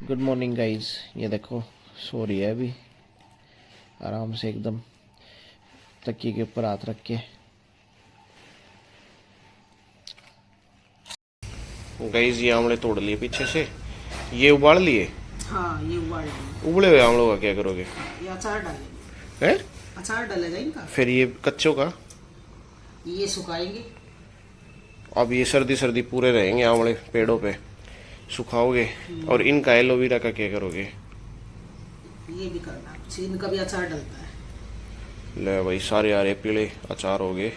Good morning guys. ये देखो सो रही है अभी आराम से एकदम तकिए के ऊपर हाथ रख के। गाइस ये आंवले तोड़ लिए पीछे से, ये उबाल लिए। हाँ ये उबाल लिए। उबले हुए आंवलों का क्या करोगे? ये अचार डालेंगे। है अचार डालेगा इनका। फिर ये कच्चों का ये सुखाएंगे। अब ये सर्दी सर्दी पूरे रहेंगे आंवले पेड़ों पे, सुखाओगे। और इनका एलोवेरा का क्या करोगे? ये भी करना, इनका भी अचार डलता है। ले भाई सारे यार पीले अचार हो गए।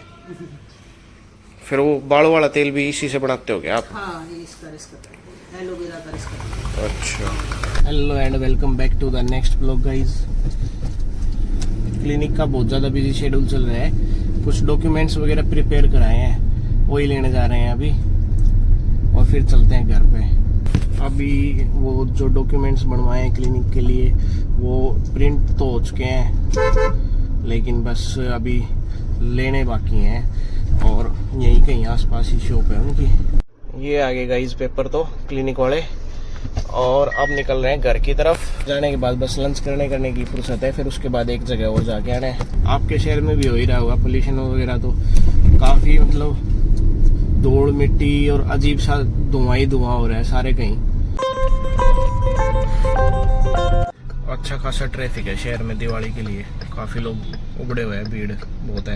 फिर वो बालों वाला तेल भी इसी से बनाते हो क्या आप? हाँ ये इसका एलोवेरा का इसका। अच्छा, hello and welcome back to the next blog guys. Clinic का बहुत ज़्यादा बिजी शेड्यूल चल रहा है। कुछ डॉक्यूमेंट्स वगैरह प्रिपेयर कराए हैं, वही लेने जा रहे हैं अभी और फिर चलते हैं घर पे। अभी वो जो डॉक्यूमेंट्स बनवाए हैं क्लिनिक के लिए वो प्रिंट तो हो चुके हैं, लेकिन बस अभी लेने बाकी हैं और यहीं कहीं आसपास ही शॉप है उनकी। ये आगे गाइस पेपर तो क्लिनिक वाले, और अब निकल रहे हैं घर की तरफ। जाने के बाद बस लंच करने की फुर्सत है, फिर उसके बाद एक जगह और जाके आना है। आपके शहर में भी हो ही रहा होगा पोल्यूशन वगैरह, तो काफ़ी मतलब धूल मिट्टी और अजीब सा धुआं ही धुआं हो रहा है सारे कहीं। अच्छा खासा ट्रैफिक है शहर में दिवाली के लिए, काफ़ी लोग उबड़े हुए हैं, भीड़ बहुत है।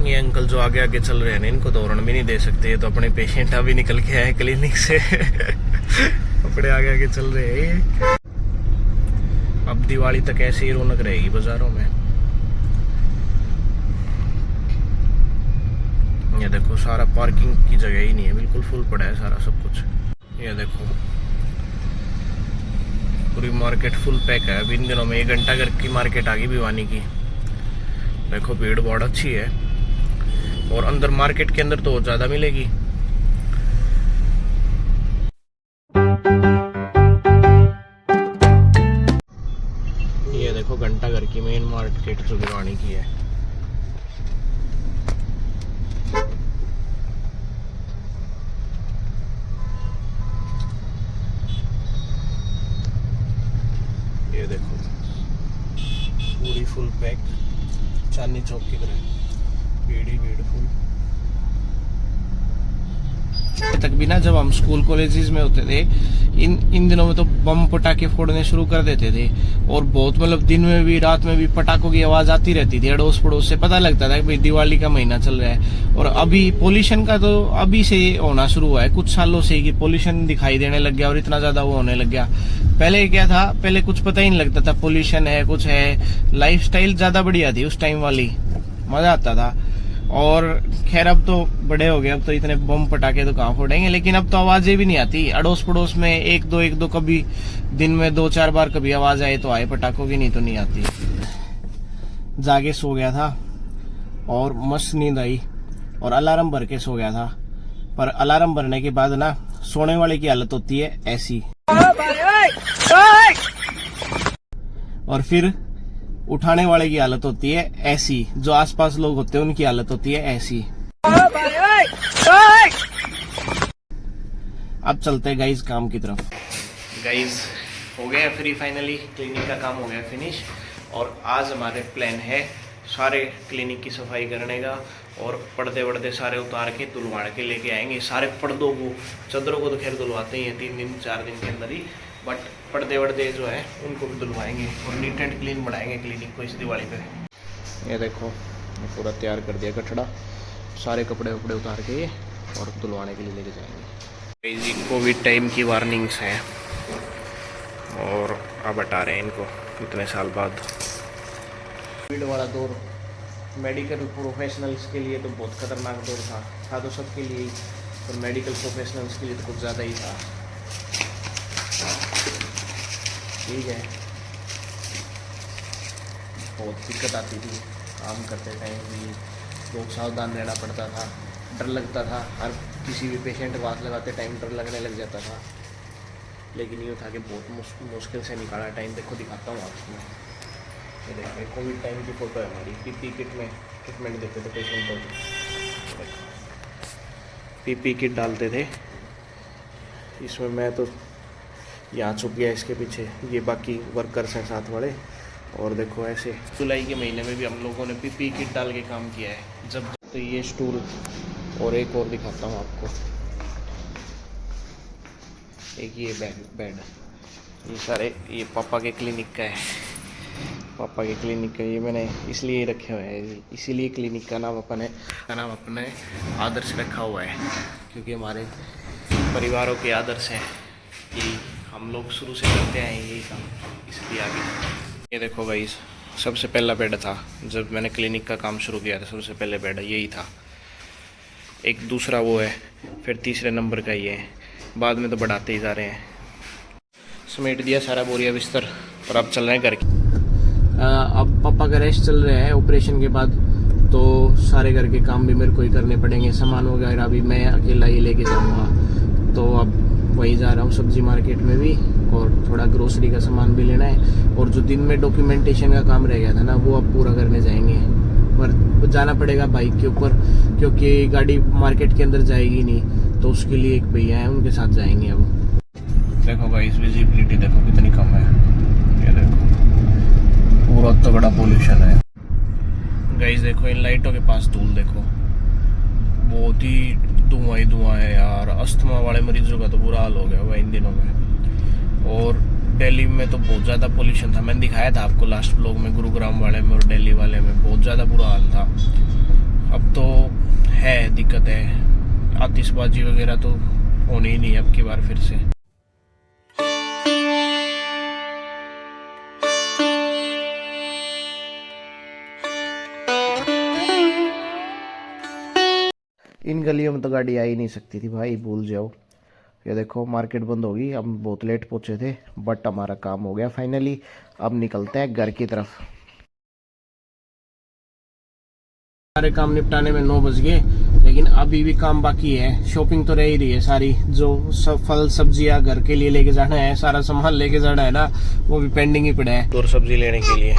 ये अंकल जो आगे आगे चल रहे हैं ना, इनको तो हॉर्न भी नहीं दे सकते। ये तो अपने पेशेंट अभी निकल के आए क्लिनिक से अपने आगे आगे चल रहे हैं। अब दिवाली तक ऐसे ही रौनक रहेगी बाजारों में। ये देखो सारा पार्किंग की जगह ही नहीं है, बिल्कुल फुल पड़ा है सारा सब कुछ। ये देखो पूरी मार्केट फुल पैक है। अब इन दिनों में 1 घंटा घर की मार्केट आ गई भिवानी की। देखो भीड़ बहुत अच्छी है, और अंदर मार्केट के अंदर तो और ज्यादा मिलेगी। ये देखो घंटा घर की मेन मार्केट जो भिवानी की है। ये देखो पूरी फुल पैक, चांदनी चौक की तरह भीड़ ही भीड़ फुल। तक भी ना जब हम स्कूल कॉलेजेस में होते थे, इन दिनों में तो बम पटाखे फोड़ने शुरू कर देते थे, और बहुत मतलब दिन में भी रात में भी पटाखों की आवाज आती रहती थी। अड़ोस पड़ोस से पता लगता था कि भाई दिवाली का महीना चल रहा है। और अभी पोल्यूशन का तो अभी से होना शुरू हुआ है, कुछ सालों से कि पोल्यूशन दिखाई देने लग गया और इतना ज्यादा वो होने लग गया। पहले क्या था, पहले कुछ पता ही नहीं लगता था पोल्यूशन है कुछ है। लाइफस्टाइल ज्यादा बढ़िया थी उस टाइम वाली, मजा आता था। और खैर अब तो बड़े हो गए, अब तो इतने बम पटाखे तो कहाँ फोड़ेंगे, लेकिन अब तो आवाजें भी नहीं आती। अड़ोस पड़ोस में एक दो कभी दिन में 2-4 बार कभी आवाज आए तो आए पटाखों की, नहीं तो नहीं आती। जाके सो गया था और मस्त नींद आई और अलार्म भर के सो गया था। पर अलार्म भरने के बाद ना सोने वाले की हालत होती है ऐसी, और फिर उठाने वाले की हालत होती है ऐसी। जो आसपास लोग होते हैं उनकी हालत होती है ऐसी। अब चलते हैं गाइज काम की तरफ। गाइज हो गया फ्री फाइनली, क्लिनिक का काम हो गया फिनिश। और आज हमारे प्लान है सारे क्लिनिक की सफाई करने का, और पर्दे वर्दे सारे उतार के धुलवा के लेके आएंगे। सारे पर्दों को, चादरों को तो खैर धुलवाते ही हैं 3-4 दिन के अंदर ही, बट पर्दे वर्दे जो है उनको भी धुलवाएंगे और नीट एंड क्लीन बनाएंगे क्लिनिक को इस दिवाली पे। ये देखो ये पूरा तैयार कर दिया कचड़ा, सारे कपड़े वपड़े उतार के ये और धुलवाने के लिए लेके जाएंगे। जी कोविड टाइम की वार्निंग्स हैं, और अब हटा रहे हैं इनको इतने साल बाद। कोविड वाला दौर मेडिकल प्रोफेशनल्स के लिए तो बहुत खतरनाक दौर था तो सबके लिए ही, और मेडिकल प्रोफेशनल्स के लिए तो कुछ ज़्यादा ही था। ठीक है, बहुत दिक्कत आती थी काम करते टाइम भी, लोग सावधान रहना पड़ता था, डर लगता था। हर किसी भी पेशेंट को हाथ लगाते टाइम डर लगने लग जाता था। लेकिन ये था कि बहुत मुश्किल से निकाला टाइम। देखो दिखाता हूँ आपको, ये देखिए कोविड टाइम की फ़ोटो है हमारी। पीपी किट में ट्रीटमेंट देते थे पेशेंट को, पीपी किट डालते थे इसमें। मैं तो यहाँ छुप गया इसके पीछे, ये बाकी वर्कर्स हैं साथ वाले। और देखो ऐसे जुलाई के महीने में भी हम लोगों ने पीपी किट डाल के काम किया है। जब तो ये स्टूल और एक और दिखाता हूँ आपको, एक ये बेड, ये सारे ये पापा के क्लिनिक का है। पापा के क्लिनिक का ये मैंने इसलिए रखे हुए हैं, इसीलिए क्लिनिक का नाम अपने आदर्श रखा हुआ है, क्योंकि हमारे परिवारों के आदर्श हैं कि हम लोग शुरू से करते आए यही काम, इसलिए आगे। ये देखो भाई, सबसे पहला बेड था जब मैंने क्लिनिक का काम शुरू किया था, सबसे पहले बेड यही था। एक दूसरा वो है, फिर तीसरे नंबर का ये है, बाद में तो बढ़ाते ही जा रहे हैं। समेट दिया सारा बोरिया बिस्तर और अब चल रहे हैं घर की। अब पापा का रेस्ट चल रहा है ऑपरेशन के बाद, तो सारे घर के काम भी मेरे को ही करने पड़ेंगे। सामान वगैरह भी मैं अकेला ही लेके जाऊंगा, तो अब वही जा रहा हूँ सब्जी मार्केट में भी, और थोड़ा ग्रोसरी का सामान भी लेना है। और जो दिन में डॉक्यूमेंटेशन का काम रह गया था ना, वो अब पूरा करने जाएंगे। पर जाना पड़ेगा बाइक के ऊपर, क्योंकि गाड़ी मार्केट के अंदर जाएगी नहीं, तो उसके लिए एक भैया है, उनके साथ जाएंगे। अब देखो भाई, विजिबिलिटी देखो कितनी कम है, ये देखो पूरा तगड़ा पोल्यूशन है। गाइस देखो इन लाइटों के पास धूल देखो, बहुत ही धुआं है यार। अस्थमा वाले मरीजों का तो बुरा हाल हो गया हुआ इन दिनों में। और दिल्ली में तो बहुत ज़्यादा पोल्यूशन था, मैंने दिखाया था आपको लास्ट ब्लॉग में, गुरुग्राम वाले में और दिल्ली वाले में बहुत ज़्यादा बुरा हाल था। अब तो है दिक्कत है, आतिशबाजी वगैरह तो होनी ही नहीं अब की बार फिर से। इन गलियों में तो गाड़ी आ ही नहीं सकती थी भाई, भूल जाओ। ये देखो मार्केट बंद होगी, हम बहुत लेट पहुंचे थे, बट हमारा काम हो गया फाइनली। अब निकलते हैं घर की तरफ। सारे काम निपटाने में 9 बज गए, लेकिन अभी भी काम बाकी है। शॉपिंग तो रह ही रही है सारी, जो सब फल सब्जियां घर के लिए लेके जाना है, सारा सामान लेके जाना है ना, वो भी पेंडिंग ही पड़ा है और सब्जी लेने के लिए।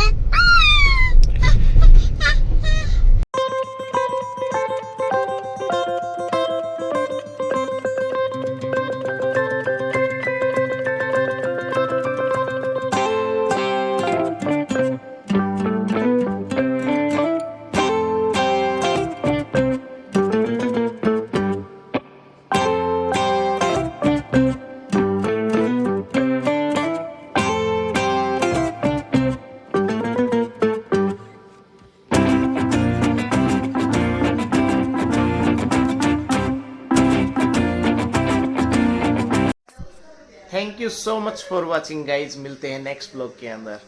Thank you so much for watching guys, मिलते हैं नेक्स्ट ब्लॉग के अंदर।